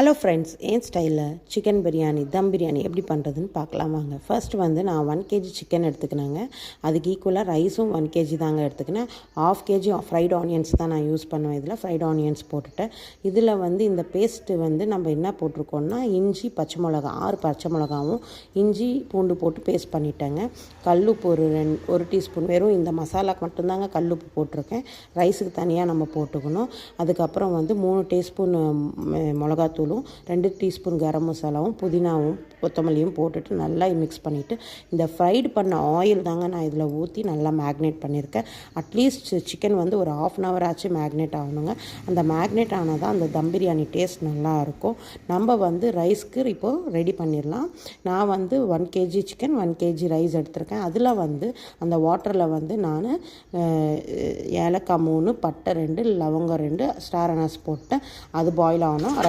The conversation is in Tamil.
ஹலோ ஃப்ரெண்ட்ஸ், என் ஸ்டைலில் சிக்கன் பிரியாணி தம் பிரியாணி எப்படி பண்ணுறதுன்னு பார்க்கலாம் வாங்க. ஃபர்ஸ்ட் வந்து நான் 1 kg சிக்கன் எடுத்துக்கினேங்க. அதுக்கு ஈக்குவலாக ரைஸும் 1 kg தாங்க எடுத்துக்கினேன். 1/2 kg ஃப்ரைட் ஆனியன்ஸ் தான் நான் யூஸ் பண்ணுவேன். இதில் ஃப்ரைட் ஆனியன்ஸ் போட்டுட்டேன். இதில் வந்து இந்த பேஸ்ட்டு வந்து நம்ம என்ன போட்டிருக்கோம்னா இஞ்சி, பச்சை மிளகா 6 பச்சை மிளகாவும் இஞ்சி பூண்டு போட்டு பேஸ்ட் பண்ணிட்டேங்க. கல்லுப்பு ஒரு டீஸ்பூன், வெறும் இந்த மசாலாக்கு மட்டும்தாங்க கல்லுப்பு போட்டிருக்கேன். ரைஸுக்கு தனியாக நம்ம போட்டுக்கணும். அதுக்கப்புறம் வந்து 3 டீஸ்பூன் மிளகாத்தூளும் 2 டீஸ்பூன் கரம் மசாலாவும் புதினாவும் கொத்தமல்லியும் போட்டுட்டு நல்லா மிக்ஸ் பண்ணிவிட்டு இந்த ஃப்ரைடு பண்ண ஆயில் தாங்க நான் இதில் ஊற்றி நல்லா மேக்னேட் பண்ணியிருக்கேன். அட்லீஸ்ட் சிக்கன் வந்து ஒரு 1/2 hour ஆச்சு மேக்னேட் ஆகணுங்க. அந்த மேக்னேட் ஆனால் தான் அந்த தம் பிரியாணி டேஸ்ட் நல்லாயிருக்கும். நம்ம வந்து ரைஸ்க்கு இப்போது ரெடி பண்ணிடலாம். நான் வந்து 1 kg சிக்கன் 1 kg ரைஸ் எடுத்திருக்கேன். அதில் வந்து அந்த வாட்டரில் வந்து நான் ஏலக்காய் 3, பட்டை 2, லவங்கம் 2, ஸ்டார் அனாஸ் போட்டேன். அது பாயில் ஆகணும்.